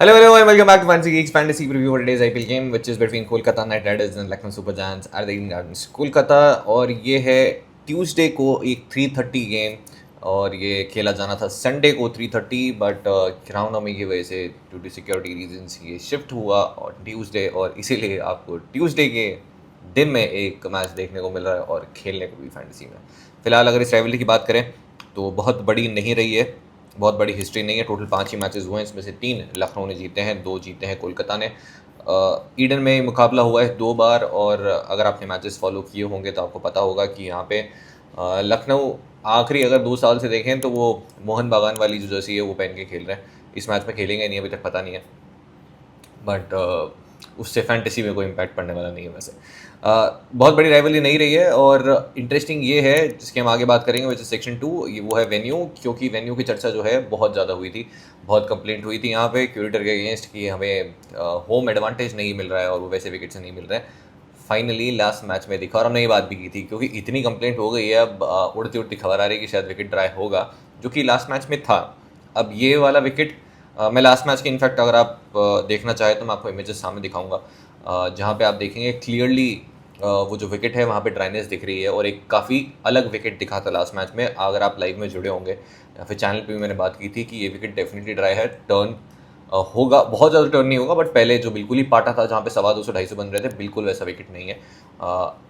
Hello, and welcome back to Fancy Geeks Fantasy Preview for today's IPL game, which is between Kolkata Knight Riders and Lucknow Super Giants at the Eden Gardens, Kolkata. और ये है Tuesday को एक 3:30 game, और ये खेला जाना था संडे को 3:30, बट रामनवमी की वजह से ड्यू टू सिक्योरिटी रीजंस ये शिफ्ट हुआ और ट्यूसडे, और इसीलिए आपको ट्यूसडे के दिन में एक मैच देखने को मिल रहा है और खेलने को भी फैंटेसी में। फिलहाल अगर इस राइवलरी की बात करें तो बहुत बड़ी नहीं रही है, बहुत बड़ी हिस्ट्री नहीं है। टोटल 5 ही मैचेस हुए हैं, इसमें से 3 लखनऊ ने जीते हैं, 2 जीते हैं कोलकाता ने। ईडन में मुकाबला हुआ है 2 बार, और अगर आपने मैचेस फॉलो किए होंगे तो आपको पता होगा कि यहाँ पे लखनऊ आखिरी अगर 2 साल से देखें तो वो मोहन बागान वाली जो जर्सी है वो पहन के खेल रहे हैं। इस मैच में खेलेंगे नहीं, अभी तक पता नहीं है, बट उससे फैंटेसी में कोई इम्पैक्ट पड़ने वाला नहीं है वैसे। बहुत बड़ी राइवलरी नहीं रही है, और इंटरेस्टिंग ये है जिसकी हम आगे बात करेंगे, वैसे सेक्शन 2 ये वो है वेन्यू, क्योंकि वेन्यू की चर्चा जो है बहुत ज़्यादा हुई थी, बहुत कंप्लेंट हुई थी यहाँ पे क्यूरेटर के अगेंस्ट कि हमें होम एडवांटेज नहीं मिल रहा है और वो वैसे विकेट से नहीं मिल रहे हैं। फाइनली लास्ट मैच में दिखा, और हमने ये बात भी की थी, क्योंकि इतनी कंप्लेंट हो गई है, अब उड़ती उड़ती खबर आ रही है कि शायद विकेट ड्राई होगा, जो कि लास्ट मैच में था। अब ये वाला विकेट मैं लास्ट मैच के इनफैक्ट अगर आप देखना चाहें तो मैं आपको इमेजेस सामने दिखाऊंगा, जहाँ पे आप देखेंगे क्लियरली वो जो विकेट है वहाँ पे ड्राइनेस दिख रही है, और एक काफ़ी अलग विकेट दिखा था लास्ट मैच में। अगर आप लाइव में जुड़े होंगे या फिर चैनल पे भी मैंने बात की थी कि ये विकेट डेफिनेटली ड्राई है, टर्न होगा, बहुत ज़्यादा टर्न नहीं होगा, बट पहले जो बिल्कुल ही पाटा था जहाँ पे 250-250 बन रहे थे, बिल्कुल वैसा विकेट नहीं है।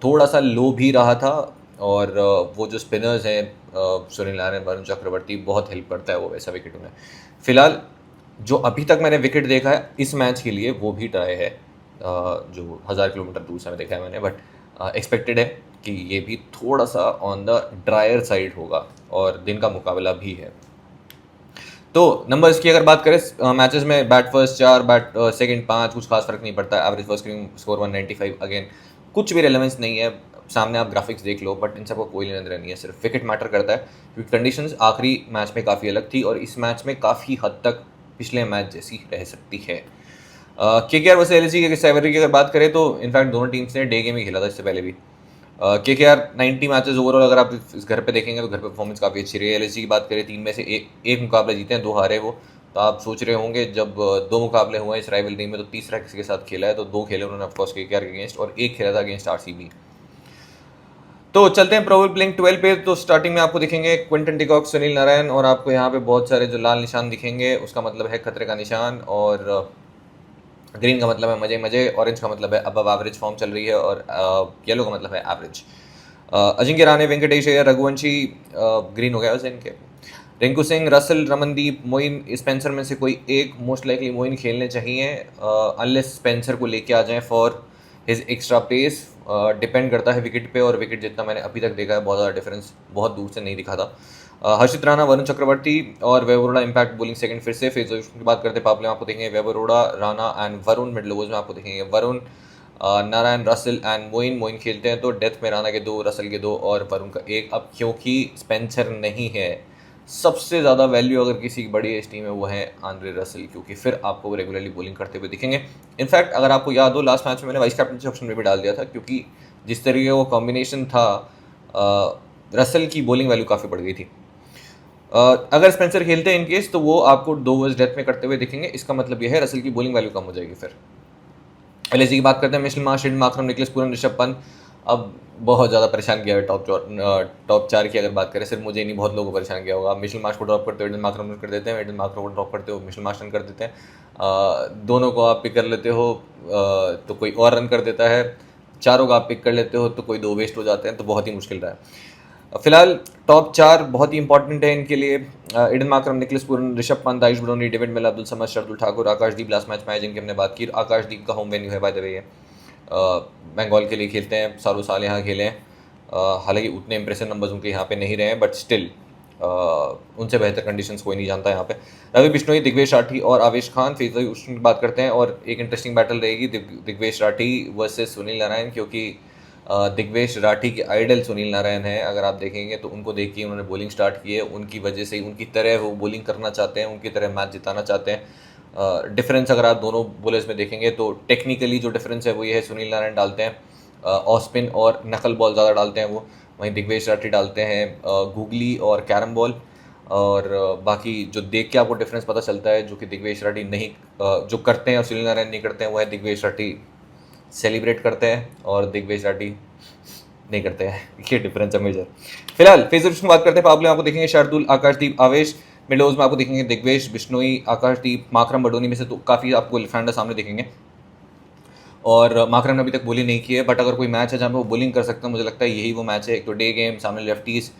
थोड़ा सा लो भी रहा था, और वो जो स्पिनर्स हैं सुनील नारायण, वरुण चक्रवर्ती, बहुत हेल्प करता है वो वैसा विकेट उन्हें। फिलहाल जो अभी तक मैंने विकेट देखा है इस मैच के लिए वो भी ट्राई है, जो 1000 किलोमीटर दूर से मैं देखा है मैंने, बट एक्सपेक्टेड है कि ये भी थोड़ा सा ऑन द ड्रायर साइड होगा, और दिन का मुकाबला भी है। तो नंबर्स की अगर बात करें मैचेस में, बैट फर्स्ट 4, बैट सेकंड 5, कुछ खास फर्क नहीं पड़ता। एवरेज फर्स्ट स्कोर 195, अगेन कुछ भी रेलेवेंस नहीं है, सामने आप ग्राफिक्स देख लो, बट इन सबको कोई लेना देना नहीं है, सिर्फ विकेट मैटर करता है, क्योंकि कंडीशंस आखिरी मैच में काफ़ी अलग थी, और इस मैच में काफ़ी हद तक पिछले मैच जैसी रह सकती है। केकेआर वर्सेस एलएसजी की सैवरी की अगर बात करें तो इनफैक्ट दोनों टीम्स ने डे गेम ही खेला था इससे पहले भी। केकेआर 90 मैचेस ओवरऑल अगर आप इस घर पे देखेंगे तो घर पे परफॉर्मेंस काफ़ी अच्छी रही है। एलएसजी की बात करें 3 में से एक मुकाबला जीते हैं, 2 हारे वो। तो आप सोच रहे होंगे जब 2 मुकाबले हुए इस राइवलरी में तो तीसरा किसी के साथ खेला है, तो 2 खेले उन्होंने ऑफकोर्स केकेआर के अगेंस्ट, और 1 खेला था अगेंस्ट आरसीबी। तो चलते हैं प्रोबेबल प्लेइंग 12 पे। तो स्टार्टिंग में आपको दिखेंगे क्विंटन डिकॉक, सुनील नारायण, और आपको यहाँ पे बहुत सारे जो लाल निशान दिखेंगे उसका मतलब है खतरे का निशान, और ग्रीन का मतलब है मजे मजे, ऑरेंज का मतलब है अबव एवरेज फॉर्म चल रही है, और येलो का मतलब है एवरेज। अजिंक्य रहाणे, वेंकटेश अय्यर, रघुवंशी ग्रीन हो गया वैसे इनके, रिंकू सिंह, रसल, रमनदीप, मोइन, स्पेंसर में से कोई एक, मोस्ट लाइकली मोइन खेलने चाहिए अनलेस स्पेंसर को लेके आ जाएं for his extra pace. Depend करता है विकेट पे, और विकेट जितना मैंने अभी तक देखा है बहुत ज़्यादा डिफरेंस बहुत दूर से नहीं दिखा था। हर्षित राणा, वरुण चक्रवर्ती और वैभव अरोड़ा इम्पैक्ट बोलिंग सेकंड फिर से। फेस की बात करते हैं पापले में आपको देखेंगे Vaibhav Arora, Rana and Varun. Mid overs में आपको देखेंगे Varun, Narine, Russell and Moeen खेलते हैं, तो डेथ में राणा के 2, रसल के 2 और वरुण का 1। अब क्योंकि स्पेंसर नहीं है, सबसे ज़्यादा वैल्यू अगर किसी की बड़ी एज टीम है वो है आंद्रे रसल, क्योंकि फिर आपको वो रेगुलरली बॉलिंग करते हुए दिखेंगे। इनफैक्ट अगर आपको याद हो लास्ट मैच में मैंने वाइस कैप्टन ऑप्शन में भी डाल दिया था, क्योंकि जिस तरीके का वो कॉम्बिनेशन था रसल की बॉलिंग वैल्यू काफ़ी बढ़ गई थी। अगर स्पेंसर खेलते हैं इनकेस तो वो आपको 2 ओवर्स डेथ में करते हुए दिखेंगे, इसका मतलब यह है रसल की बॉलिंग वैल्यू कम हो जाएगी। फिर एलएसजी की बात करते हैं, Mitchell Marsh, Markram, Nicholas Pooran, Rishabh Pant. अब बहुत ज़्यादा परेशान किया है टॉप 4 की अगर बात करें, सिर्फ मुझे नहीं बहुत लोगों को परेशान किया होगा। मिशेल मार्श को ड्रॉप करते हो एडन मार्करम रन कर देते हैं, एडन मार्करम को ड्रॉप करते हो मिशेल मार्श रन कर देते हैं। दोनों को आप पिक कर लेते हो तो कोई और रन कर देता है, चारों को आप पिक कर लेते हो तो कोई 2 वेस्ट हो जाते हैं, तो बहुत ही मुश्किल रहा है। फिलहाल टॉप 4 बहुत ही इंपॉर्टेंट है इनके लिए। Aiden Markram, Nicholas Pooran, Rishabh Pant, Ayush Badoni, David Miller, Abdul Samad, Shardul Thakur, Akashdeep last match में आए जिनकी हमने बात की। आकाशदीप का होम वेन्यू है बाय द वे, बंगाल के लिए खेलते हैं, सालों साल यहाँ खेले हैं। हालांकि उतने इंप्रेसिव नंबर्स उनके यहाँ पे नहीं रहे हैं, बट स्टिल उनसे बेहतर कंडीशंस कोई नहीं जानता यहाँ पे। रवि बिश्नोई, दिग्वेश राठी और आवेश खान। फिर उसकी बात करते हैं, और एक इंटरेस्टिंग बैटल रहेगी दिग्वेश राठी वर्सेस सुनील नारायण, क्योंकि दिग्वेश राठी के आइडल सुनील नारायण हैं। अगर आप देखेंगे तो उनको देख के उन्होंने बॉलिंग स्टार्ट की है, उनकी वजह से उनकी तरह वो बॉलिंग करना चाहते हैं, उनकी तरह मैच जिताना चाहते हैं। डिफरेंस अगर आप दोनों बॉलर्स में देखेंगे तो टेक्निकली जो डिफरेंस है वो ये है, सुनील नारायण डालते हैं ऑफ स्पिन और नकल बॉल ज़्यादा डालते हैं वो, वहीं दिग्वेश राठी डालते हैं गूगली और कैरम बॉल। और बाकी जो देख के आपको डिफरेंस पता चलता है, जो कि दिग्वेश राठी नहीं जो करते हैं और सुनील नारायण नहीं करते हैं, वो है दिग्वेश राठी सेलिब्रेट करते हैं और दिग्वेश राठी नहीं करते हैं। ये डिफरेंस है मेजर। फिलहाल फेस की बात करते हैं। पावले आपको देखेंगे शार्दुल, आकाशदीप, आवेश। मिडोज में आपको देखेंगे दिग्वेश, बिश्नोई, आकाशदीप, माकरम, बडोनी में से तो काफ़ी आपको लेफ्ट सामने दिखेंगे। और माकरम ने अभी तक बॉलिंग नहीं की है, बट अगर कोई मैच है जहाँ पे वो बॉलिंग कर सकते हैं, मुझे लगता है यही वो मैच है। एक तो डे गेम, सामने लेफ्टीज,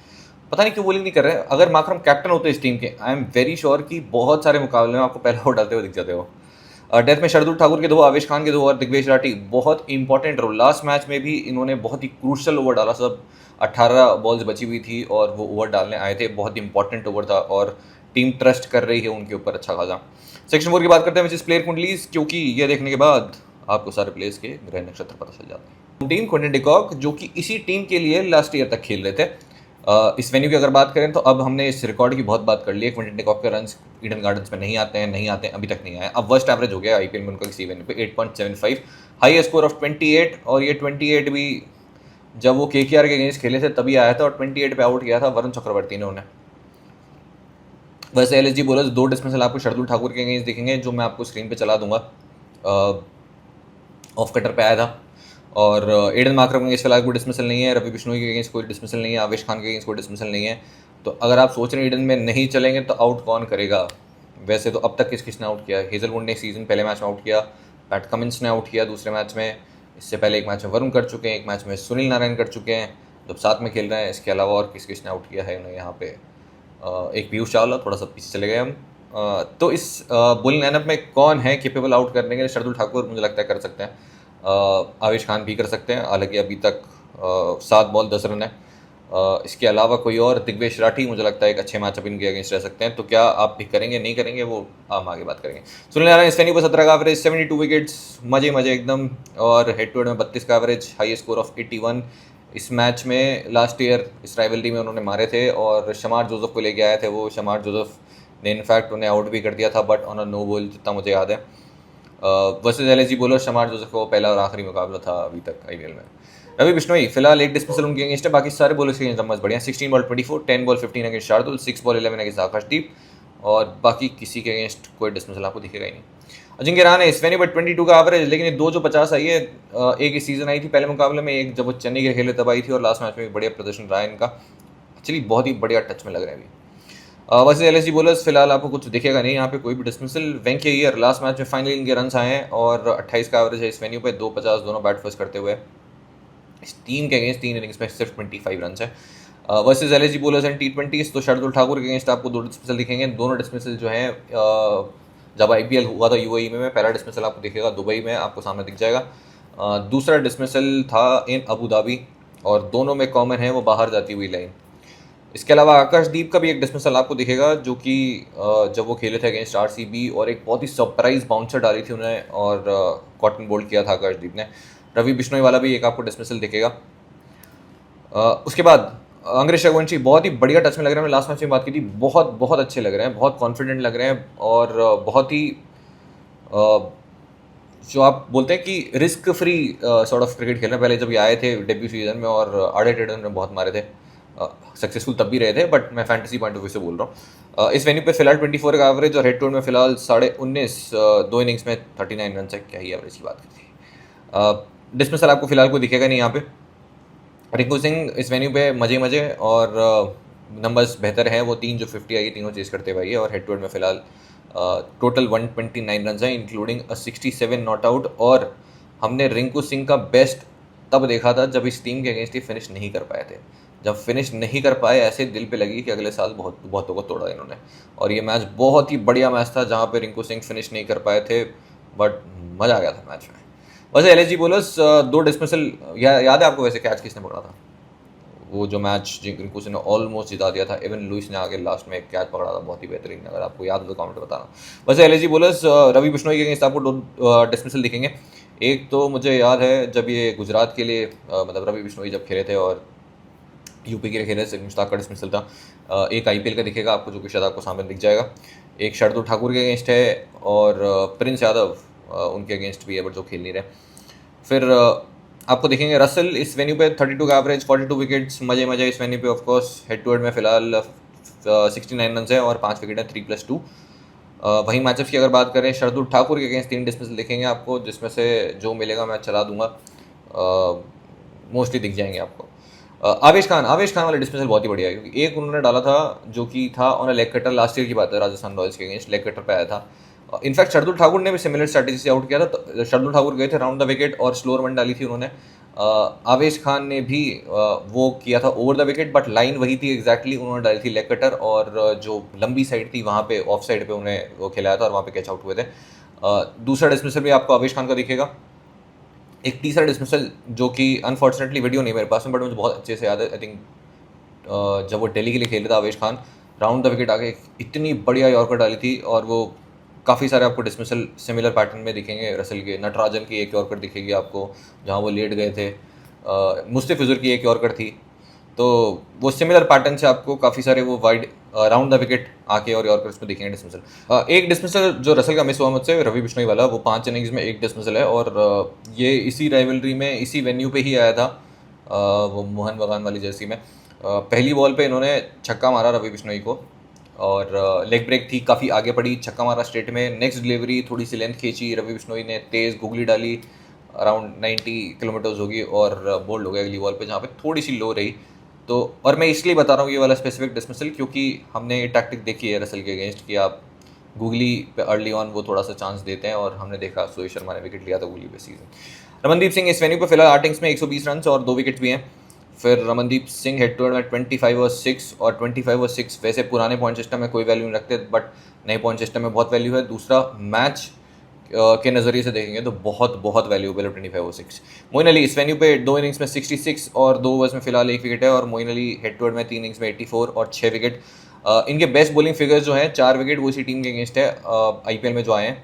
पता नहीं क्यों बॉलिंग नहीं कर रहे हैं। अगर माकरम कैप्टन होते इस टीम के, आई एम वेरी श्योर कि बहुत सारे मुकाबले में आपको पहला ओवर डालते हुए दिख जाते हो। डेथ में शार्दुल ठाकुर के 2, आवेश खान के 2 और दिग्वेश राठी बहुत इंपॉर्टेंट रोल। लास्ट मैच में भी इन्होंने बहुत ही क्रूशल ओवर डाला। सब 18 बॉल्स बची हुई थी और वो ओवर डालने आए थे। बहुत इंपॉर्टेंट ओवर था और टीम ट्रस्ट कर रही है उनके ऊपर अच्छा खासा। सेक्शन 4 की बात करते हैं, विच इज प्लेयर कुंडलीज, क्योंकि ये देखने के बाद आपको सारे प्लेयर्स के ग्रह नक्षत्र पता चल जाते हैं। टीम क्विंटन डिकॉक, जो कि इसी टीम के लिए लास्ट ईयर तक खेल रहे थे। इस वेन्यू की अगर बात करें तो अब हमने इस रिकॉर्ड की बहुत बात कर ली है। क्विंटन डिकॉक के रन्स ईडन गार्डन्स में नहीं आते हैं, अभी तक नहीं आए। अब वर्स्ट एवरेज हो गया आईपीएल में उनका किसी वेन्यू पे 8.75, हाई स्कोर ऑफ 28। और ये 28 भी जब वो केकेआर के अगेंस्ट खेले थे तभी आया था और 28 पे आउट किया था वरुण चक्रवर्ती ने उन्हें। वैसे एलएसजी बोलर्स 2 डिसमिसल आपको शार्दुल ठाकुर के अगेंस्ट दिखेंगे, जो मैं आपको स्क्रीन पे चला दूंगा। ऑफ कटर पे आया था। और एडन माकरम के अगेंस्ट फिलहाल कोई डिसमिसल नहीं है, रवि बिश्नोई के अगेंस्ट कोई डिसमिसल नहीं है, आवेश खान के अगेंस्ट कोई डिसमिसल नहीं है। तो अगर आप सोच रहे हैं ईडन में नहीं चलेंगे तो आउट कौन करेगा? वैसे तो अब तक किसने आउट किया? हेजलवुड ने सीजन पहले मैच में आउट किया, पैट कमिंस ने आउट किया दूसरे मैच में, इससे पहले एक मैच में वरुण कर चुके हैं, एक मैच में सुनील नारायण कर चुके हैं जब साथ में खेल रहे हैं। इसके अलावा और किसने आउट किया है उन्हें यहाँ पे? एक पीयूष चावला, थोड़ा सा पीछे चले गए हम। तो इस बुल लाइनअप में कौन है केपेबल आउट करने के लिए? शार्दुल ठाकुर मुझे लगता है कर सकते हैं, आवेश खान भी कर सकते हैं, हालांकि अभी तक 7 बॉल 10 रन है। इसके अलावा कोई और? दिग्वेश राठी मुझे लगता है एक अच्छे मैचअप इनके अगेंस्ट रह सकते हैं। तो क्या आप भी करेंगे, नहीं करेंगे, वो हम आगे बात करेंगे। सुनील नारायण इस वेन्यू पर 17 का एवरेज, 72 विकेट्स, मजे एकदम। और हेड टू हेड में 32 का एवरेज, हाई स्कोर ऑफ 81। इस मैच में लास्ट ईयर इस राइवलरी में उन्होंने मारे थे और शमार जोसेफ को लेके आए थे। वो शमार जोसेफ ने इनफैक्ट उन्हें आउट भी कर दिया था, but on a no ball, जितना मुझे याद है। Versus LSG bowler Shamar Joseph को पहला और आखिरी मुकाबला था अभी तक आईपीएल में। रवि बिश्नोई फिलहाल एक डिसमिसल उनके अगेंस्ट है, बाकी सारे बॉलर्स के नंबर्स बढ़िया। 16 ball 24, 10 ball 15 against Shardul, 6 ball 11 against Akashdeep, और बाकी किसी के अगेंस्ट कोई डिसमिसल आपको दिखेगा ही नहीं। अजिंक्य रहाणे इस वेन्यू पर 22 का एवरेज, लेकिन ये 2 जो 50 आई है, एक इस सीजन आई थी पहले मुकाबले में, एक जब वो चेन्नई के खेले तब आई थी, और लास्ट मैच में बढ़िया प्रदर्शन रहा है इनका। एक्चुअली बहुत ही बढ़िया टच में लग रहे हैं अभी। वैसे एलएसजी बॉलर्स फिलहाल आपको कुछ दिखेगा नहीं यहाँ पे, कोई भी डिसमिसल। वेंकी अय्यर लास्ट मैच में फाइनली इनके रन आए हैं और 28 का एवरेज है इस वेन्यू पे, 2 50 दोनों बैट फर्स्ट करते हुए। इस टीम के अगेंस्ट 3 इनिंग्स में सिर्फ 25 रन है। Versus LSG bowlers and T20, तो शार्दुल ठाकुर के अगेंस्ट आपको 2 डिसमिसल दिखेंगे। दोनों डिसमिसल जो हैं, जब आईपीएल हुआ था यूएई में, पहला डिसमिसल आपको दिखेगा दुबई में, आपको सामने दिख जाएगा। दूसरा डिसमिसल था इन अबू धाबी, और दोनों में कॉमन है वो बाहर जाती हुई लाइन। इसके अलावा आकाशदीप का भी एक डिसमिसल आपको दिखेगा, जो कि जब वो खेले थे अगेंस्ट आरसीबी और एक बहुत ही सरप्राइज बाउंसर डाली थी उन्हें और कॉटन बोल्ड किया था आकाशदीप ने। रवि बिश्नोई वाला भी एक आपको डिसमिसल दिखेगा। उसके बाद अंग्रेज रघुवंशी बहुत ही बढ़िया टच में लग रहे हैं। मैं लास्ट मैच में बात की थी, बहुत बहुत अच्छे लग रहे हैं, बहुत कॉन्फिडेंट लग रहे हैं, और बहुत ही जो आप बोलते हैं कि risk free sort of cricket खेलने। पहले जब ये आए थे डेब्यू सीजन में और आड़े टेढ़े ने बहुत मारे थे, सक्सेसफुल तब भी रहे थे, बट मैं फैंटेसी पॉइंट ऑफ व्यू से बोल रहा हूँ। इस वेन्यू पे फिलहाल 24 का एवरेज, और हेड टू हेड में फिलहाल 19.5, 2 इनिंग्स में 39 रन है। क्या ही एवरेज की बात करती है। डिसमिसल आपको फिलहाल कोई दिखेगा नहीं यहाँ पे। रिंकू सिंह इस वेन्यू पे मजे, और नंबर्स बेहतर हैं, वो 3 जो 50 आई तीनों चेस करते हुए, और हेड टू हेड में फिलहाल टोटल 129 रन हैं, इंक्लूडिंग 67 नॉट आउट। और हमने रिंकू सिंह का बेस्ट तब देखा था जब इस टीम के अगेंस्ट ही फिनिश नहीं कर पाए थे। जब फिनिश नहीं कर पाए, ऐसे दिल पे लगी कि अगले साल बहुतों को तोड़ा इन्होंने। और ये मैच बहुत ही बढ़िया मैच था जहाँ पे रिंकू सिंह फिनिश नहीं कर पाए थे, बट मज़ा आ गया था मैच में। वैसे एलएसजी बॉलर्स 2 डिसमिसल, याद है आपको वैसे कैच किसने पकड़ा था? वो जो मैच रिंकू सिंह ने ऑलमोस्ट जिता दिया था, एवन लुइस ने आगे लास्ट में एक कैच पकड़ा था, बहुत ही बेहतरीन। अगर आपको याद हो तो कमेंट बताना। वैसे एलएसजी बॉलर्स रवि बिश्नोई के अगेंस्ट आपको 2 डिसमिसल दिखेंगे। एक तो मुझे याद है जब ये गुजरात के लिए, मतलब रवि बिश्नोई जब खेले थे और यूपी के लिए खेले से मुश्ताक का डिसमिसल था। एक आईपीएल का दिखेगा आपको, जो कि शायद आपको सामने दिख जाएगा। एक शार्दुल ठाकुर के अगेंस्ट है, और प्रिंस यादव उनके अगेंस्ट भी है, बट जो खेल नहीं रहे। फिर आपको दिखेंगे रसल इस वेन्यू पे 32 का एवरेज, 42 विकेट्स, मजे इस वेन्यू पे। ऑफकोर्स हेड टू हेड में फिलहाल 69 रन है और 5 विकेट है 3+2। वहीं मैचअप की अगर बात करें, शरदुल ठाकुर के अगेंस्ट 3 डिसमिसल दिखेंगे आपको, जिसमें से जो मिलेगा मैं चला दूंगा, मोस्टली दिख जाएंगे आपको। आवेश खान वाला डिसमिसल बहुत ही बढ़िया है, क्योंकि एक उन्होंने डाला था जो कि था on a leg cutter, last year की बात है, राजस्थान रॉयल्स के अगेंस्ट लेग कटर पे आया था। इनफैक्ट शरदुल ठाकुर ने भी सिमिलर स्ट्रैटेजी से आउट किया था। तो शरदुल ठाकुर गए थे राउंड द विकेट और स्लोअर वन डाली थी उन्होंने। आवेश खान ने भी वो किया था over the wicket, but line वही थी एग्जैक्टली, उन्होंने डाली थी लेग कटर और जो लंबी साइड थी वहाँ पे ऑफ साइड पे उन्हें वो खिलाया था और वहाँ पे कैच आउट हुए थे। दूसरा डिसमिसल भी आपको आवेश खान का दिखेगा। एक तीसरा डिसमिसल जो कि अनफॉर्चुनेटली वीडियो नहीं मेरे पास में, बट मुझे बहुत अच्छे से याद है। आई थिंक जब वो दिल्ली के लिए खेल रहा था आवेश खान, राउंड द विकेट आके इतनी बढ़िया यॉर्कर डाली थी, और वो काफ़ी सारे आपको डिसमिसल सिमिलर पैटर्न में दिखेंगे। रसल के नटराजन की एक यॉर्कर दिखेगी आपको जहाँ वो लेट गए थे, मुस्तफिजुर की एक यॉर्कर थी। तो वो सिमिलर पैटर्न से आपको काफ़ी सारे वो वाइड राउंड द विकेट आके और यॉर्कर्स में दिखेंगे डिसमिसल। एक डिसमिसल जो रसल का मिस हुआ मुझसे, रवि बिश्नोई वाला, वो 5 इनिंग्स में एक डिसमिसल है, और ये इसी राइवलरी में इसी वेन्यू पे ही आया था, वो मोहन बगान वाली जर्सी में। पहली बॉल पे इन्होंने छक्का मारा रवि बिश्नोई को, और लेग ब्रेक थी, काफ़ी आगे पड़ी, छक्का मारा स्ट्रेट में। नेक्स्ट डिलीवरी थोड़ी सी लेंथ खींची, रवि बिश्नोई ने तेज़ गुगली डाली, अराउंड 90 किलोमीटर्स होगी, और बोल्ड हो गया अगली बॉल पे जहाँ पे थोड़ी सी लो रही। तो और मैं इसलिए बता रहा हूँ ये वाला स्पेसिफिक डिसमिसल, क्योंकि हमने ये टैक्टिक देखी है रसल के अगेंस्ट कि आप गुगली पे अर्ली ऑन वो थोड़ा सा चांस देते हैं, और हमने देखा सुरेश शर्मा ने विकेट लिया था गुगली पे सीजन। रमनदीप सिंह इस वेन्यू पे फिलहाल 8 इनिंग्स में 120 रन और 2 विकेट भी हैं। फिर Ramandeep Singh head to head में 25 और 6, और 25 और 6 वैसे पुराने पॉइंट सिस्टम में कोई वैल्यू नहीं रखते, बट नए पॉइंट सिस्टम में बहुत वैल्यू है। दूसरा मैच के नज़रिए से देखेंगे तो बहुत बहुत वैल्यूएबल है 25 और 6। मोइन अली इस वेन्यू पे 2 इनिंग्स में 66 और 2 ओवर्स में फिलहाल 1 विकेट है, और Moeen Ali head to head में 3 इनिंग्स में 84 और 6 विकेट। इनके बेस्ट बॉलिंग फिगर्स जो हैं, 4 विकेट वो इसी टीम के अगेंस्ट है IPL में जो आए हैं,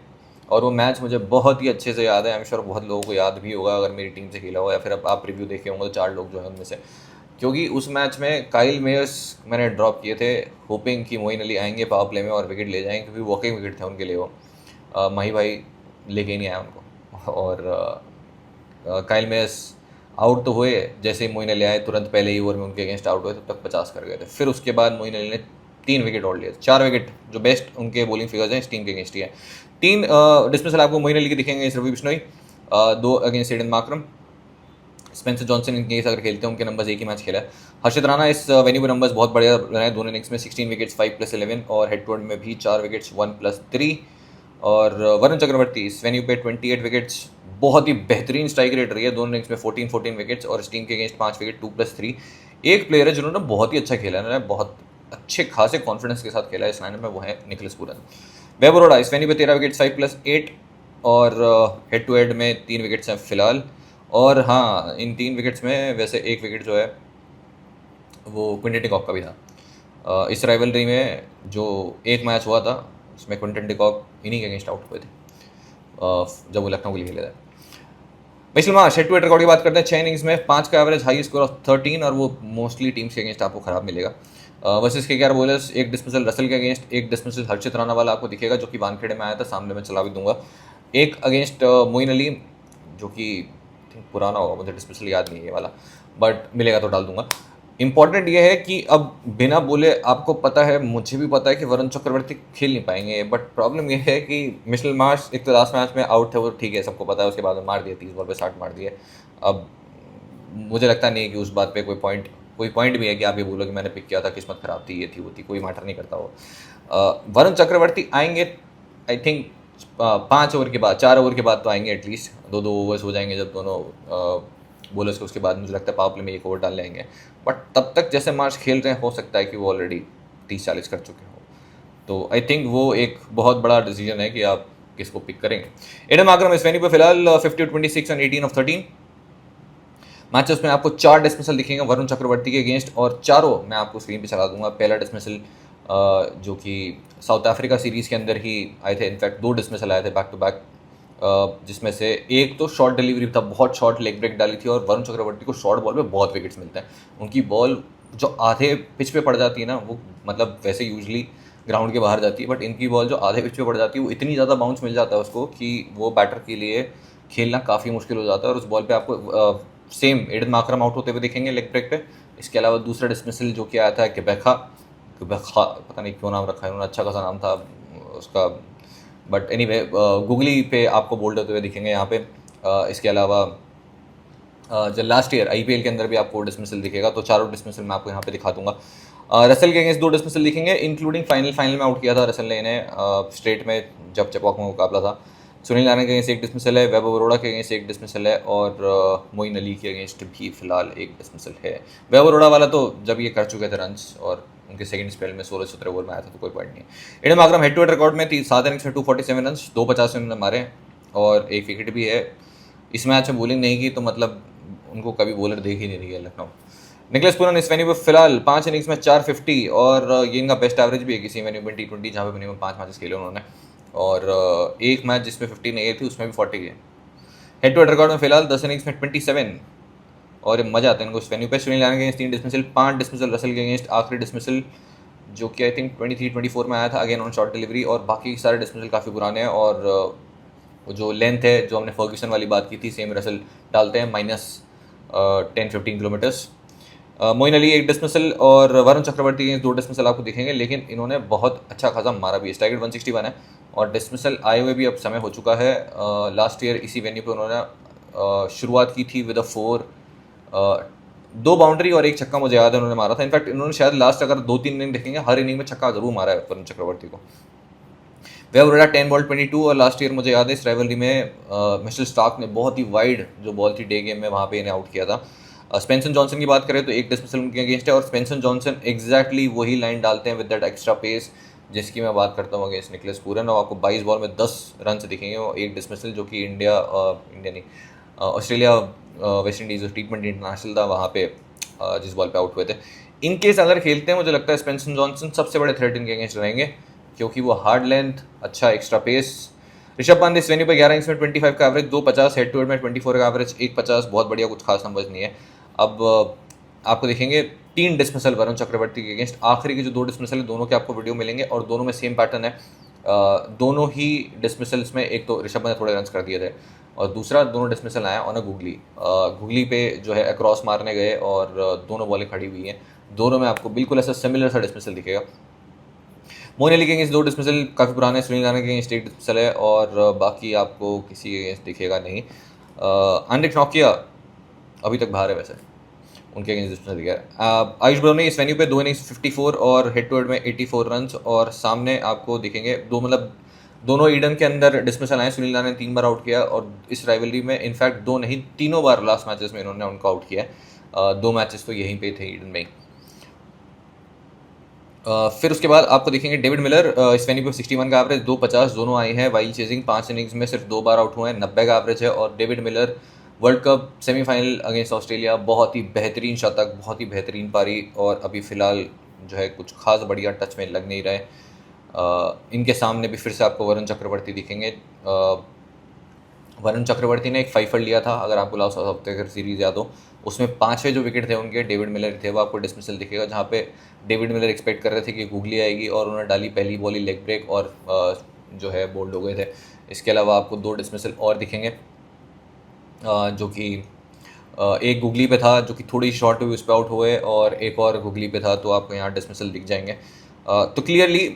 और वो मैच मुझे बहुत ही अच्छे से याद है। आई एम श्योर बहुत लोगों को याद भी होगा अगर मेरी टीम से खेला हो, या फिर अब आप रिव्यू देखे होंगे तो 4 लोग जो हैं उनमें से, क्योंकि उस मैच में काइल मेयर्स मैंने ड्रॉप किए थे होपिंग कि मोइन अली आएंगे पावर प्ले में और विकेट ले जाएंगे, क्योंकि वॉकिंग विकेट थे उनके लिए वो। माही भाई लेके ही नहीं आया उनको, और काइल मेयर्स आउट तो हुए, जैसे ही मोइन अली आए तुरंत पहले ही ओवर में उनके अगेंस्ट आउट हुए, तब तक 50 कर गए थे। फिर उसके बाद मोइन अली ने 3 विकेट और लिए, 4 विकेट जो बेस्ट उनके बॉलिंग फिगर्स हैं इस टीम के अगेंस्ट ही है। 3 डिसमिसल आपको मोइन अली के दिखेंगे इस Ravi Bishnoi, 2 against Aiden Markram. Spencer Johnson इनके केस अगर खेलते हैं, उनके नंबर्स एक ही मैच खेला है। हर्षित राणा इस वेन्यू पे नंबर्स बहुत बढ़िया रहे, दोनों इनिंग्स में 16 विकेट्स 5+11, और हेड टू हेड में भी 4 विकेट्स 1+3। और वरुण चक्रवर्ती इस वेन्यू पे 28 विकेट्स, बहुत ही बेहतरीन स्ट्राइक रेट रही है, दोनों इनिंग्स में 14 विकेट्स, और इस टीम के अगेंस्ट 5 विकेट 2+3। एक प्लेयर है जिन्होंने बहुत ही अच्छा खेला है, बहुत अच्छे खासे कॉन्फिडेंस के साथ खेला है इस लाइनअप में, वो है निकोलस पूरन। वैभव अरोड़ा इस वेन्यू पे 13 विकेट्स 5+8, और हेड टू हेड में 3 विकेट्स हैं फिलहाल। और हाँ, इन 3 विकेट्स में वैसे 1 विकेट जो है वो क्विंटन डिकॉक का भी था। इस राइवलरी में जो एक मैच हुआ था उसमें क्विंटन डिकॉक इन्हीं के अगेंस्ट आउट हुए थे, जब वो लखनऊ के लिए खेले थे। Mitchell Marsh head to head record की बात करते हैं, 6 इनिंग्स में 5 का एवरेज, हाई स्कोर ऑफ 13, और वो मोस्टली टीम्स के अगेंस्ट आपको खराब मिलेगा। वर्सेस के 11 बॉलर्स, 1 डिसमिसल रसल के अगेंस्ट, 1 डिसमिसल हर्षित राणा वाला आपको दिखेगा जो कि वानखेड़े में आया था, सामने मैं चला भी दूंगा। 1 अगेंस्ट मोइन अली जो कि पुराना होगा, मुझे डिसमिसल याद नहीं है ये वाला, बट मिलेगा तो डाल दूंगा। इंपॉर्टेंट ये है कि अब बिना बोले आपको पता है, मुझे भी पता है कि वरुण चक्रवर्ती खेल नहीं पाएंगे, बट प्रॉब्लम ये है कि मिचेल मार्श एक तो लास्ट मैच में आउट थे, वो ठीक है सबको पता है, उसके बाद में मार दिए 30 बॉल पे 60 मार दिए। अब मुझे लगता नहीं है कि उस बात पे कोई पॉइंट भी है कि आप ये बोलो कि मैंने पिक किया था, किस्मत खराब थी, ये थी वो थी, कोई मैटर नहीं करता वो। वरुण चक्रवर्ती आएंगे आई थिंक 5 ओवर के बाद, 4 ओवर के बाद तो आएंगे एटलीस्ट, 2-2 ओवर्स हो जाएंगे जब दोनों बॉलर्स को, उसके बाद मुझे लगता है पावर प्ले में 1 ओवर डाल लेंगे। बट तब तक जैसे मार्च खेल रहे हैं, हो सकता है कि वो ऑलरेडी 30-40 कर चुके हो, तो आई थिंक वो एक बहुत बड़ा डिसीजन है कि आप किसको पिक करेंगे। एडन मार्करम इस वेन्यू पे फिलहाल 50-26 और 18 of 13 मैचेस में आपको 4 डिसमिसल दिखेंगे वरुण चक्रवर्ती के अगेंस्ट, और चारों मैं आपको स्क्रीन पे चला दूंगा। पहला डिसमिसल जो कि साउथ अफ्रीका सीरीज़ के अंदर ही आए थे, इनफैक्ट 2 डिसमिसल आए थे बैक टू बैक, जिसमें से एक तो शॉर्ट डिलीवरी था, बहुत शॉर्ट लेग ब्रेक डाली थी, और वरुण चक्रवर्ती को शॉर्ट बॉल पे बहुत विकेट्स मिलते हैं। उनकी बॉल जो आधे पिच पे पड़ जाती है ना, वो मतलब वैसे यूजली ग्राउंड के बाहर जाती है, बट इनकी बॉल जो आधे पिच पे पड़ जाती है वो इतनी ज़्यादा बाउंस मिल जाता है उसको कि वो बैटर के लिए खेलना काफ़ी मुश्किल हो जाता है। और उस बॉल पे आपको सेम एडन मार्करम आउट होते हुए दिखेंगे लेग ब्रेक पे। इसके अलावा दूसरा डिसमिसल जो कि आया था केबेका पता नहीं क्यों नाम रखा है उन्होंने, अच्छा खासा नाम था उसका, बट एनीवे गूगली पे आपको बोल्ड होते हुए दिखेंगे यहाँ पे। इसके अलावा जो लास्ट ईयर आईपीएल के अंदर भी आपको डिसमिसल दिखेगा, तो चारों डिसमिसल मैं आपको यहाँ पे दिखा दूंगा। रसल के अगेंस्ट 2 डिसमिसल दिखेंगे, इंक्लूडिंग फाइनल में आउट किया था रसल ने इन्हें स्ट्रेट में जब चेपॉक में मुकाबला था। सुनील नारायण के अगेंस्ट 1 डिसमिसल है, वैभव अरोड़ा के अगेंस्ट 1 डिसमिसल है, और मोइन अली के अगेंस्ट भी फिलहाल 1 डिसमिसल है। वैभव अरोड़ा वाला तो जब ये कर चुके थे रन्स और उनके सेकंड स्पेल में 16-17 ओवर में आया था, तो कोई पॉइंट नहीं है। Aiden Markram head to head record में 7 इनिंग्स में 247 रन्स, 250 उन्होंने मारे और 1 विकेट भी है। इस मैच में बॉलिंग नहीं की तो मतलब उनको कभी बॉलर देख ही नहीं रही है लखनऊ। निकलेस पूरन इस वेन्यू पे फिलहाल 5 इनिंग्स में 450 और ये इनका बेस्ट एवरेज भी है किसी वेन्यू में T20 जहाँ पे मिनिमम 5 मैचेस खेले उन्होंने, और एक मैच जिसमें 50 नहीं थी उसमें भी 40 गए। हेड टू हेड रिकॉर्ड में फिलहाल 10 इनिंग्स में 27 और मजा आता है इनको इस वेन्यू पे। सुनील नारायण के अगेंस्ट 3 डिसमिसल, 5 डिसमिसल रसल के अगेंस्ट, आखिरी डिसमिसल जो कि आई थिंक 23-24 में आया था अगेन ऑन शॉर्ट डिलीवरी, और बाकी सारे डिसमिसल काफ़ी पुराने हैं। और जो लेंथ है जो हमने फर्ग्यूसन वाली बात की थी, सेम रसल डालते हैं -10-15 किलोमीटर्स। मोइन अली 1 डिसमिसल और वरुण चक्रवर्ती के 2 डिसमिसल आपको दिखेंगे, लेकिन इन्होंने बहुत अच्छा खासा मारा भी है। स्ट्राइक रेट 161 है और डिसमिसल आए हुए भी अब समय हो चुका है। लास्ट ईयर इसी वेन्यू पे उन्होंने शुरुआत की थी विद 4, 2 बाउंड्री और 1 छक्का मुझे याद है उन्होंने मारा था। इनफैक्ट इन्होंने शायद लास्ट अगर 2-3 इनिंग देखेंगे हर इनिंग में छक्का जरूर मारा है वरुण चक्रवर्ती को। वैभव अरोड़ा 10 बॉल 22, और लास्ट ईयर मुझे याद है इस राइवलरी में मिचेल स्टार्क ने बहुत ही वाइड जो बॉल थी डे गेम में वहाँ पे इन्हें आउट किया था। स्पेंसन जॉनसन की बात करें तो 1 डिसमिसल उनके अगेंस्ट है, और स्पेंसन जॉनसन एग्जैक्टली वही लाइन डालते हैं विद दैट एक्स्ट्रा पेस जिसकी मैं बात करता हूँ अगेंस्ट निकलेस पूरन, और आपको 22 बॉल में 10 रन दिखेंगे और 1 डिसमिसल, जो कि इंडिया नहीं Australia West Indies T20 international था वहाँ पे जिस बॉल पे आउट हुए थे। इन केस अगर खेलते हैं मुझे लगता है स्पेंसन जॉनसन सबसे बड़े थ्रेट इनके अगेंस्ट रहेंगे, क्योंकि वो हार्ड लेंथ, अच्छा एक्स्ट्रा पेस। ऋषभ पंत इस वेन्यू पे 11 इनिंग्स में 25 का एवरेज, 250, हेड टू हेड में 24 का एवरेज, 150, बहुत बढ़िया, कुछ खास नंबर्स नहीं है। अब आपको देखेंगे 3 डिसमिसल वरुण चक्रवर्ती के अगेंस्ट, आखिरी के जो 2 डिसमिसल है दोनों के आपको वीडियो मिलेंगे और दोनों में सेम पैटर्न है। दोनों ही डिसमिसल्स में एक तो ऋषभ पंत ने थोड़े रन कर दिए थे और दूसरा दोनों डिसमिसल आया ऑन अ गूगली पे जो है अक्रॉस मारने गए और दोनों बॉलें खड़ी हुई हैं, दोनों में आपको बिल्कुल ऐसा सिमिलर सा डिसमिसल दिखेगा। मोइन अली के अगेंस्ट 2 डिसमिसल काफ़ी पुराने, सुनील नारायण के अगेंस्ट 1 डिसमिसल है और बाकी आपको किसी के अगेंस्ट दिखेगा नहीं। एंड्रिक नोकिया अभी तक बाहर है वैसे, उनके अगेंस्ट डिसमिसल दिखेगा। आयुष ब्रह्म ने इस वेन्यू पे 2 इनिंग्स 54 और हेड टू हेड में 84 रन, और सामने आपको दिखेंगे दोनों ईडन के अंदर डिसमिसल आए। सुनील नारायण ने 3 बार आउट किया और इस राइवलरी में इनफैक्ट 2 नहीं 3 बार लास्ट मैचेस में इन्होंने उनको आउट किया है। 2 मैचेस तो यहीं पे थे ईडन में। फिर उसके बाद आपको देखेंगे डेविड मिलर इस वेन्यू पे 61 का एवरेज, 250, दोनों आई हैं वाइल्ड चेजिंग, 5 इनिंग्स में सिर्फ 2 बार आउट हुए हैं, 90 का एवरेज है। और David Miller world cup semifinal against Australia बहुत ही बेहतरीन शतक, बहुत ही बेहतरीन पारी, और अभी फ़िलहाल जो है कुछ खास बढ़िया टच में लग नहीं रहे। इनके सामने भी फिर से आपको वरुण चक्रवर्ती दिखेंगे। वरुण चक्रवर्ती ने एक 5 लिया था अगर आपको लास्ट हफ्ते अगर सीरीज़ याद हो, उसमें 5वें जो विकेट थे उनके डेविड मिलर थे, वो आपको डिसमिसल दिखेगा, जहाँ पे डेविड मिलर एक्सपेक्ट कर रहे थे कि गूगली आएगी और उन्होंने डाली पहली बॉल ही लेग ब्रेक और जो है बोल्ड हो गए थे। इसके अलावा आपको 2 डिसमिसल और दिखेंगे, जो कि एक गूगली पे था जो कि थोड़ी शॉर्ट हुई उस पर आउट हुए, और एक और गूगली पे था, तो आपको यहाँ डिसमिसल दिख जाएंगे। तो क्लियरली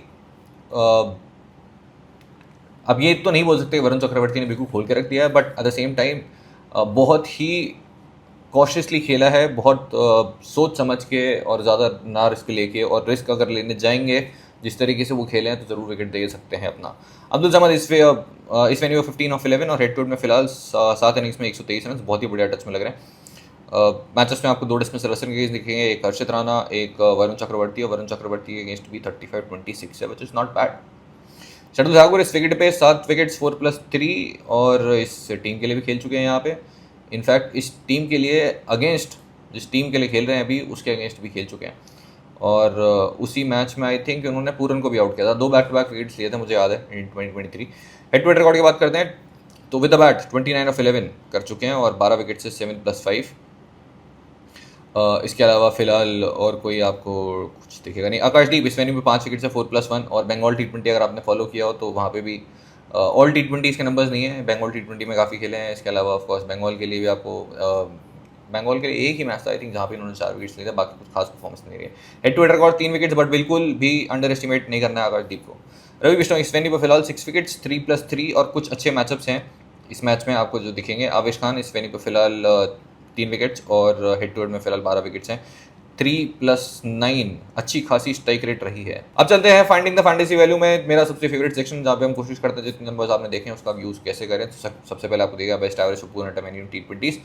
अब ये तो नहीं बोल सकते वरुण चक्रवर्ती ने बिल्कुल खोल के रख दिया है, but at the same time बहुत ही कॉशियसली खेला है, बहुत सोच समझ के और ज़्यादा ना रिस्क लेके, और रिस्क अगर लेने जाएंगे जिस तरीके से वो खेले हैं तो ज़रूर विकेट दे सकते हैं अपना। अब्दुल समद इस वेन्यू में 15 ऑफ 11 और हेड टू हेड में फिलहाल 7 इनिंग्स में 123 रन, बहुत ही बढ़िया टच में लग रहे हैं। मैचेस में आपको 2 डिसमिसल रसन के अगेंस्ट दिखेंगे, एक हर्षित राणा, एक वरुण चक्रवर्ती, और वरुण चक्रवर्ती के अगेंस्ट भी 35-26 है, which is not bad. Shardul Thakur इस विकेट पे 7 विकेट्स 4+3 और इस टीम के लिए भी खेल चुके हैं यहाँ पे। इनफैक्ट इस टीम के लिए अगेंस्ट, जिस टीम के लिए खेल रहे हैं अभी उसके अगेंस्ट भी खेल चुके हैं, और उसी मैच में आई थिंक उन्होंने पूरन को भी आउट किया था। 2 बैक-टू-बैक विकेट्स लिए थे मुझे याद है इन 2023। हेड टू हेड रिकॉर्ड की बात करते हैं तो विद द बैट 29 ऑफ 11 कर चुके हैं और 12 विकेट से 7+5। इसके अलावा फिलहाल और कोई आपको कुछ दिखेगा नहीं। आकाशदीप इस वेन्यू में 5 विकेट से 4+1, और बंगाल T20 अगर आपने फॉलो किया हो तो वहाँ पे भी ऑल T20 इसके नंबर्स नहीं है, बंगाल T20 में काफ़ी खेले हैं। इसके अलावा ऑफकोर्स बंगाल के लिए भी आपको बंगाल के लिए एक ही मैच था आई थिंक जहाँ पे इन्होंने 4 विकेट्स लिए थे, बाकी कुछ खास परफॉर्मेंस नहीं रही। Head to head record 3 wickets, but बिल्कुल भी अंडर एस्टिमेट नहीं करना है आकाशदीप को। रवि बिश्नोई इस वेन्यू पर फिलहाल 6 विकेट्स, 3+3 और कुछ अच्छे मैचअप्स हैं इस मैच में आपको जो दिखेंगे। आवेश खान इस वेन्यू पर फिलहाल 3 विकेट्स और हेड टू हेड में फिलहाल 12 विकेट्स हैं। 3+9 अच्छी खासी स्ट्राइक रेट रही है। अब चलते हैं फाइंडिंग द फैंटेसी वैल्यू में, मेरा सबसे फेवरेट सेक्शन जहाँ पे हम कोशिश करते हैं जितने नंबर्स आपने देखे हैं उसका यूज़ कैसे करें। तो सबसे पहले आपको देगा बेस्ट एवरेज पूरा मिनिमम T20s।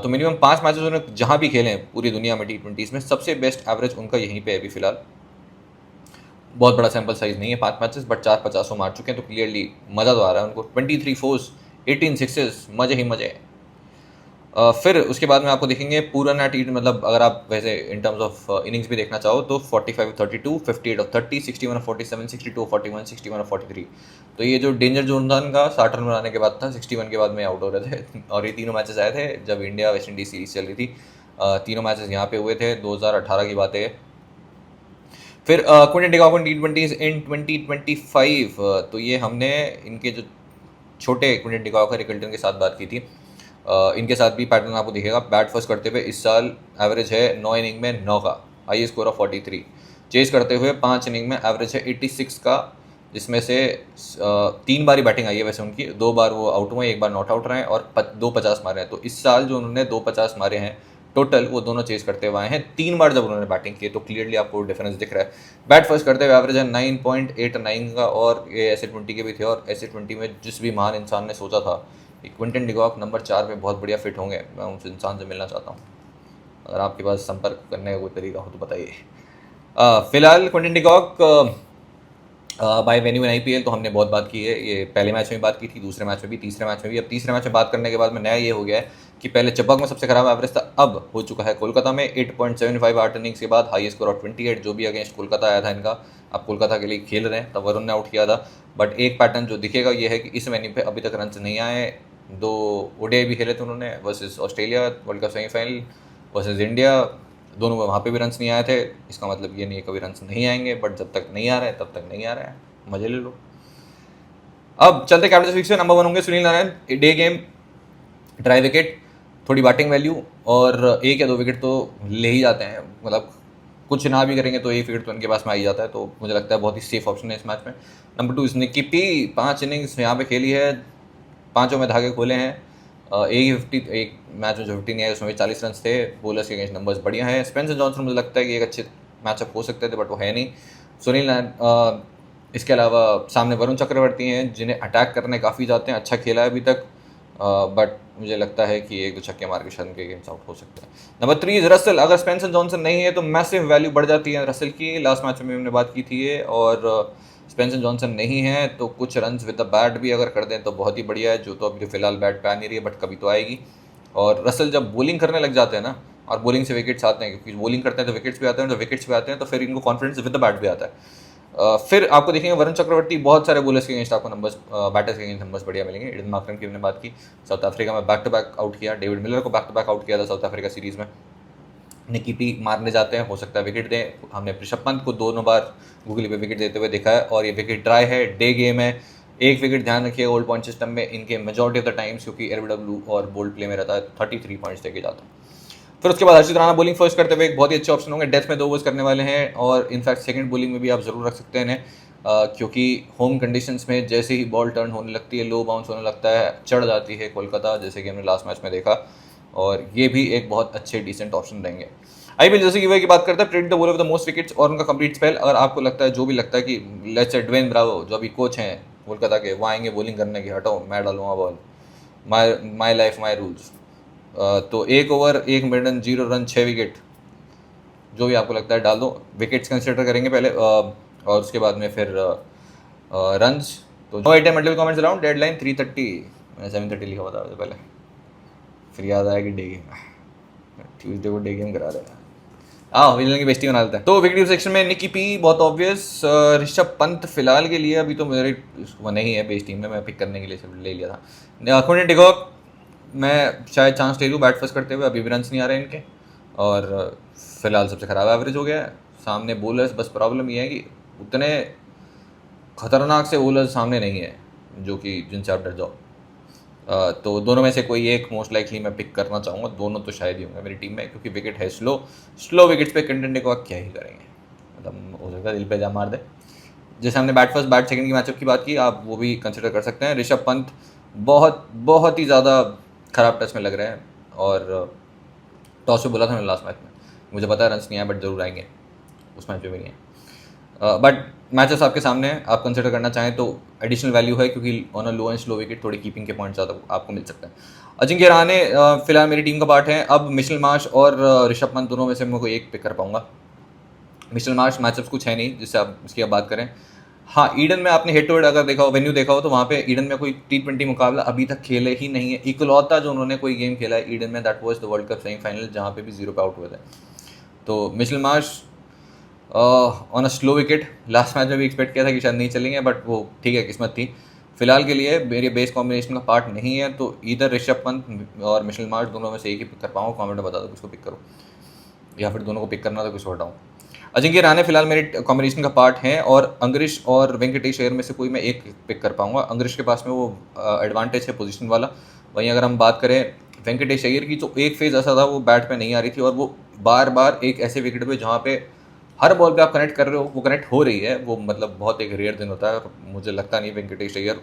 तो मिनिमम 5 मैचेस उन्होंने जहाँ भी खेले हैं पूरी दुनिया में T20s में, सबसे बेस्ट एवरेज उनका यहीं पे अभी फिलहाल। बहुत बड़ा सैंपल साइज नहीं है 5 मैचेस, बट 4 50 मार चुके हैं, तो क्लियरली मज़ा तो आ रहा है उनको। 23 फोर्स, 18 सिक्सेस, मज़े ही मज़े। फिर उसके बाद में आपको देखेंगे पूरा ना मतलब अगर आप वैसे इन टर्म्स ऑफ इनिंग्स भी देखना चाहो तो 45-32, 58-30, 61-47, 62-41, 61-43। तो ये जो डेंजर जोन था इनका 60 रन बनाने के बाद था, 61 के बाद में आउट हो रहे थे। और ये तीनों मैचेस आए थे जब इंडिया वेस्ट इंडीज सीरीज चल रही थी। तीनों मैचेस यहाँ पे हुए थे, 2018 की बात है। फिर क्विंटन डिकॉक T20s इन 2025। तो ये हमने इनके जो छोटे क्विंटन डिकॉक रिकल्टन के साथ बात की थी। इनके साथ भी पैटर्न आपको दिखेगा। बैट फर्स्ट करते हुए इस साल एवरेज है 9 इनिंग में 9 का, हाई स्कोर ऑफ 43। चेस करते हुए 5 इनिंग में एवरेज है 86 का, जिसमें से 3 बार ही बैटिंग आई है वैसे उनकी, 2 बार वो आउट हुए, 1 बार नॉट आउट रहे हैं और 2 50 मारे हैं। तो इस साल जो उन्होंने 2 50 मारे हैं टोटल, वो दोनों चेस करते हुए आए हैं 3 बार जब उन्होंने बैटिंग की। तो क्लियरली आपको डिफरेंस दिख रहा है। बैट फर्स्ट करते हुए एवरेज है 9.89 का, और ये ऐसे 20 के भी थे। और ऐसे 20 में जिस भी महान इंसान ने सोचा था क्विंटन डिकॉक नंबर 4 पे बहुत बढ़िया फिट होंगे, मैं उस इंसान से मिलना चाहता हूँ। अगर आपके पास संपर्क करने का कोई तरीका हो तो बताइए। फिलहाल क्विंटन डिकॉक बाय वेन्यू इन IPL तो हमने बहुत बात की है। ये पहले मैच में बात की थी, दूसरे मैच में भी, तीसरे मैच में भी। अब तीसरे मैच में बात करने के बाद में नया ये हो गया है कि पहले चब्बक में सबसे खराब एवरेज था, अब हो चुका है कोलकाता में 8.75 8 इनिंग्स के बाद हाई स्कोर ऑफ 28, जो भी अगेंस्ट कोलकाता आया था इनका। अब कोलकाता के लिए खेल रहे हैं, तब वरुण ने आउट किया था। बट एक पैटर्न जो दिखेगा ये है कि इस वेन्यू पे अभी तक रन नहीं आए। 2 ODI भी खेले थे उन्होंने, versus Australia world cup semifinal, versus India, दोनों में वहाँ पे भी रन्स नहीं आए थे। इसका मतलब ये नहीं है कभी रन्स नहीं आएंगे, बट जब तक नहीं आ रहे तब तक नहीं आ रहे हैं, मजे ले लो। अब चलते कैप्टन फिक्स में। नंबर 1 होंगे Sunil Narayan, day game, dry wicket, थोड़ी बैटिंग वैल्यू, और 1 या 2 विकेट तो ले ही जाते हैं। मतलब कुछ ना भी करेंगे तो 1 विकेट तो उनके पास में आ ही जाता है, तो मुझे लगता है बहुत ही सेफ ऑप्शन है इस मैच में। नंबर 2 निकी पी, 5 इनिंग्स यहाँ पे खेली है, 5 में धागे खोले हैं। एक मैच में जो 50 नहीं आए उसमें भी 40 रन थे। बोलर्स के अगेंस्ट नंबर्स बढ़िया हैं। स्पेंसर जॉनसन मुझे लगता है कि एक अच्छे मैचअप हो सकते थे, बट वो है नहीं। सुनील नारायण, इसके अलावा सामने वरुण चक्रवर्ती हैं जिन्हें अटैक करने काफ़ी जाते हैं, अच्छा खेला है अभी तक, बट मुझे लगता है कि 1-2 छक्के मार के शायद के गेम्स आउट हो सकते हैं। नंबर 3 रसल, अगर स्पेंसर जॉनसन नहीं है तो मैसिव वैल्यू बढ़ जाती है रसल की। लास्ट मैच में हमने बात की थी ये, और स्पेंसर जॉनसन नहीं है तो कुछ रन्स विद द बैट भी अगर कर दें तो बहुत ही बढ़िया है, जो तो अभी फिलहाल बैट पे आ नहीं रही है, बट कभी तो आएगी। और रसल जब बॉलिंग करने लग जाते हैं ना, और बॉलिंग से विकेट्स आते हैं, क्योंकि बॉलिंग करते हैं तो विकेट्स भी आते हैं, तो विकेट्स भी आते हैं तो फिर इनको कॉन्फिडेंस विद द बैट भी आता है। फिर आपको देखेंगे वरुण चक्रवर्ती, बहुत सारे बॉलर्स के अगेंस्ट आपको नंबर्स, बैटर्स के अगेंस्ट नंबर्स बढ़िया मिलेंगे। ईडन मार्करम की हमने बात की, साउथ अफ्रीका में बैक टू बैक आउट किया। डेविड मिलर को बैक टू बैक आउट किया था साउथ अफ्रीका सीरीज़ में। निकी पी मारने जाते हैं, हो सकता है विकेट दें। हमने ऋषभ पंत को 2 बार गूगली पे विकेट देते हुए देखा है, और ये विकेट ड्राई है, डे गेम है। 1 विकेट ध्यान रखिए ओल्ड पॉइंट सिस्टम में इनके मेजॉरिटी ऑफ द टाइम्स, क्योंकि LBW और बोल्ड प्ले में रहता है, 33 पॉइंट्स देके जाता है। फिर उसके बाद हर्षित राणा बॉलिंग फर्स्ट करते हुए एक बहुत ही अच्छे ऑप्शन होंगे। डेथ में 2 ओवर्स करने वाले हैं, और इनफैक्ट सेकंड बॉलिंग में भी आप ज़रूर रख सकते हैं, क्योंकि होम कंडीशंस में जैसे ही बॉल टर्न होने लगती है, लो बाउंस होने लगता है, चढ़ जाती है कोलकाता, जैसे कि हमने लास्ट मैच में देखा। और ये भी एक बहुत अच्छे डिसेंट ऑप्शन रहेंगे। IPL जैसे कि वह की बात करता है, predict the bowler with the most wickets और उनका कंप्लीट स्पेल। अगर आपको लगता है, जो भी लगता है कि लेट्स से ड्वेन ब्रावो जो अभी कोच हैं कोलकाता के, वो आएंगे बॉलिंग करने की, हटाओ मैं डालूंगा ball, my life my rules, तो 1 ओवर 1 मिनट 0 रन 6 विकेट, जो भी आपको लगता है डाल दो। विकेट्स कंसिडर करेंगे पहले, और उसके बाद में फिर रन्स। तो no item multiple comments around, deadline 3:30, मैंने 7:30 लिखा हुआ था पहले, फिर याद आया कि डे गेम, ट्यूसडे को डे गेम करा रहे हैं। विलन की बेइज्जती बना देता है। तो विकेट सेक्शन में निकी पी बहुत ऑब्वियस, ऋषभ पंत फिलहाल के लिए अभी तो मेरे नहीं है बेस टीम में, मैं पिक करने के लिए ले लिया था। क्विंटन डिकॉक मैं शायद चांस ले लूँ बैट फर्स्ट करते हुए, अभी भी रन्स नहीं आ रहे इनके, और फिलहाल सबसे ख़राब एवरेज हो गया है। सामने बॉलर्स, बस प्रॉब्लम ये है कि उतने खतरनाक से बॉलर्स सामने नहीं है जो कि जिनसे आप डर जाओ। तो दोनों में से कोई एक मोस्ट लाइकली मैं पिक करना चाहूँगा, दोनों तो शायद ही होंगे मेरी टीम में, क्योंकि विकेट है स्लो। स्लो विकेट्स पे कंटेंट को क्या ही करेंगे, मतलब हो सकता है दिल पे जा मार दे। जैसे हमने बैट फर्स्ट बैट सेकंड की मैचअप की बात की, आप वो भी कंसिडर कर सकते हैं। ऋषभ पंत बहुत बहुत ही ज़्यादा ख़राब टच में लग रहे हैं, और टॉस पे बोला था मैंने लास्ट मैच में, मुझे पता है रन्स नहीं आए बट ज़रूर आएंगे, उस मैच में भी नहीं है। बट मैचेस आपके सामने हैं, आप कंसिडर करना चाहें तो एडिशनल वैल्यू है, क्योंकि on a low and slow wicket थोड़ी कीपिंग के पॉइंट ज़्यादा आपको मिल सकते हैं। अजिंक्य रहाणे फिलहाल मेरी टीम का पार्ट है। अब मिशेल मार्श और ऋषभ पंत दोनों में से मैं कोई एक पिक कर पाऊंगा। मिशेल मार्श मैचअप्स कुछ है नहीं जिससे आप इसकी अब बात करें। हाँ, ईडन में आपने हेड टू हेड अगर देखा हो, वेन्यू देखा हो, तो वहाँ पे ईडन में कोई T20 मुकाबला अभी तक खेले ही नहीं है। इकलौता जो उन्होंने कोई गेम खेला है ईडन में, that was the world cup semifinal, जहाँ पे भी 0 पे आउट हुए थे। तो Mitchell Marsh on a slow wicket, last match में भी एक्सपेक्ट किया था कि शायद नहीं चलेंगे, बट वो ठीक है, किस्मत थी। फिलहाल के लिए मेरे बेस कॉम्बिनेशन का पार्ट नहीं है, तो इधर ऋषभ पंत और मिशेल मार्श दोनों में से एक ही पिक कर पाऊँ। कॉमेंट में बता दो किसको पिक करूँ, या फिर दोनों को पिक करना तो कुछ हटाऊँ। अजिंक्य रहाणे फिलहाल मेरे कॉम्बिनेशन का पार्ट है, और अंग्रेश और वेंकटेश अय्यर में से कोई मैं एक पिक कर पाऊंगा। अंग्रेश के पास में वो एडवांटेज है पोजीशन वाला। वहीं अगर हम बात करें वेंकटेश अय्यर की, तो एक फेज़ ऐसा था वो बैट पे नहीं आ रही थी, और वो बार बार एक ऐसे विकेट पे जहाँ पे हर बॉल पे आप कनेक्ट कर रहे हो, वो कनेक्ट हो रही है, वो मतलब बहुत एक रेयर दिन होता है, और मुझे लगता नहीं वेंकटेश अय्यर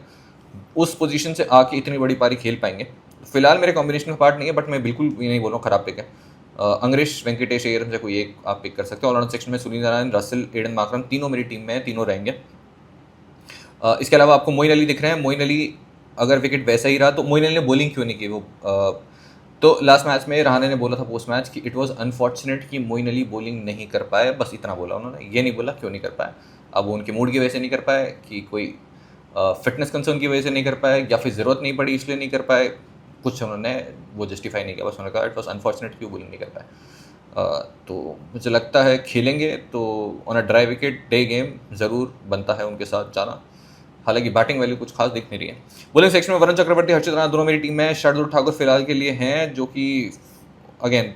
उस पोजीशन से आके इतनी बड़ी पारी खेल पाएंगे। फिलहाल मेरे कॉम्बिनेशन का पार्ट नहीं है, बट मैं बिल्कुल ये नहीं बोल रहा हूँ खराब पिक है। अंग्रेश वेंकटेश अय्यर में से कोई एक आप पिक कर सकते हो। ऑलराउंड सेक्शन में Sunil Narine, Russell, Aiden Markram तीनों मेरी टीम में हैं, तीनों रहेंगे। इसके अलावा आपको मोइन अली दिख रहे हैं। मोइन अली अगर विकेट वैसा ही रहा तो मोइन अली ने बॉलिंग क्यों नहीं की? वो तो लास्ट मैच में रहाणे ने बोला था पोस्ट मैच कि इट वाज अनफॉर्चुनेट कि मोइन अली बॉलिंग नहीं कर पाए, बस इतना बोला उन्होंने, ये नहीं बोला क्यों नहीं कर पाए। अब वो उनके मूड की वजह से नहीं कर पाए, कि कोई फिटनेस कंसर्न की वजह से नहीं कर पाए, या फिर ज़रूरत नहीं पड़ी इसलिए नहीं कर पाए, कुछ उन्होंने वो जस्टिफाई नहीं किया, बस उन्होंने कहा इट वॉज अनफॉर्चुनेट कि वो बॉलिंग नहीं कर पाए। तो मुझे लगता है खेलेंगे तो on a dry wicket day game ज़रूर बनता है उनके साथ जाना। हालांकि बैटिंग वैल्यू कुछ खास दिख नहीं रही है। बॉलिंग सेक्शन में वरुण चक्रवर्ती, हर्षित राणा दोनों मेरी टीम में। शार्दुल ठाकुर फिलहाल के लिए हैं, जो कि अगेन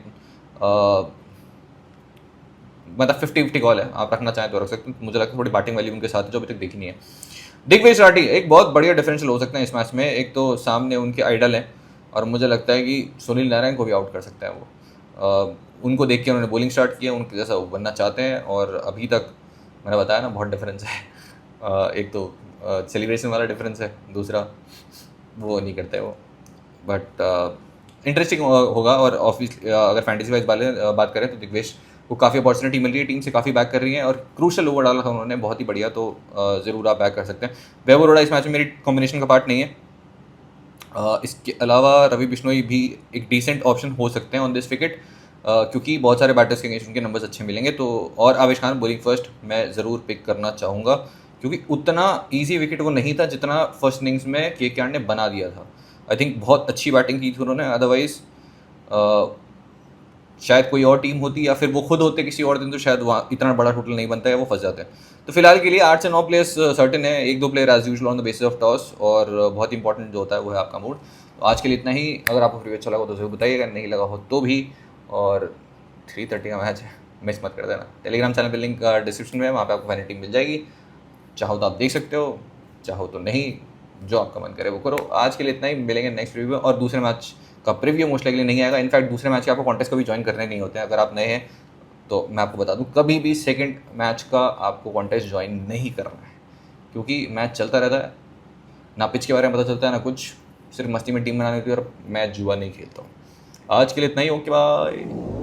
मतलब 50-50 कॉल है, आप रखना चाहें तो रख सकते हैं। मुझे लगता है थोड़ी बैटिंग वैल्यू उनके साथ है जो अभी तक देखी नहीं है। दिग्विजय राठी एक बहुत बढ़िया डिफरेंशियल हो सकते हैं इस मैच में। एक तो सामने उनके आइडल हैं, और मुझे लगता है कि सुनील नारायण को भी आउट कर सकता है वो। उनको देख के उन्होंने बॉलिंग स्टार्ट किया, उनके जैसा वो बनना चाहते हैं, और अभी तक मैंने बताया ना बहुत डिफरेंस है। एक तो सेलिब्रेशन वाला डिफरेंस है, दूसरा वो नहीं करते वो, बट इंटरेस्टिंग होगा। और ऑफिस अगर फैंटेसी वाइज बात करें तो दिग्वेश को काफ़ी अपॉर्चुनिटी मिल रही है, टीम से काफ़ी बैक कर रही है, और क्रूशल ओवर डाला था उन्होंने बहुत ही बढ़िया, तो ज़रूर आप बैक कर सकते हैं। वैभव अरोड़ा इस मैच में मेरी कॉम्बिनेशन का पार्ट नहीं है। इसके अलावा रवि बिश्नोई भी एक डिसेंट ऑप्शन हो सकते हैं ऑन दिस विकेट, क्योंकि बहुत सारे बैटर्स के अगेंस्ट उनके नंबर्स अच्छे मिलेंगे। तो और आवेश खान बॉलिंग फर्स्ट मैं ज़रूर पिक करना चाहूँगा, क्योंकि उतना ईजी विकेट वो नहीं था जितना फर्स्ट इनिंग्स में KKR ने बना दिया था। आई थिंक बहुत अच्छी बैटिंग की थी उन्होंने, अदरवाइज शायद कोई और टीम होती या फिर वो खुद होते किसी और दिन, तो शायद वहाँ इतना बड़ा टोटल नहीं बनता है, वो फंस जाते हैं। तो फिलहाल के लिए 8 से 9 प्लेयर्स सर्टेन है, 1-2 player as usual on the basis of toss, और बहुत इंपॉर्टेंट जो होता है वो है आपका मूड। तो आज के लिए इतना ही। अगर आपको फ्री अच्छा लगा तो जरूर बताइएगा, नहीं लगा हो तो भी। और 3:30 का मैच है, मिस मत कर देना। टेलीग्राम चैनल पर लिंक डिस्क्रिप्शन में है, वहाँ पर आपको फाइनल टीम मिल जाएगी। चाहो तो आप देख सकते हो, चाहो तो नहीं, जो आपका मन करे वो करो। आज के लिए इतना ही, मिलेंगे नेक्स्ट रिव्यू, और दूसरे मैच का प्रीव्यू मोस्ट लाइकली नहीं आएगा। इनफैक्ट दूसरे मैच के आपको कॉन्टेस्ट कभी ज्वाइन करने नहीं होते हैं। अगर आप नए हैं तो मैं आपको बता दूं, कभी भी सेकंड मैच का आपको कॉन्टेस्ट ज्वाइन नहीं करना है, क्योंकि मैच चलता रहता है, ना पिच के बारे में पता चलता है ना कुछ, सिर्फ मस्ती में टीम बनानी होती है, और मैं जुआ नहीं खेलता हूँ। आज के लिए इतना ही, ओके बाय।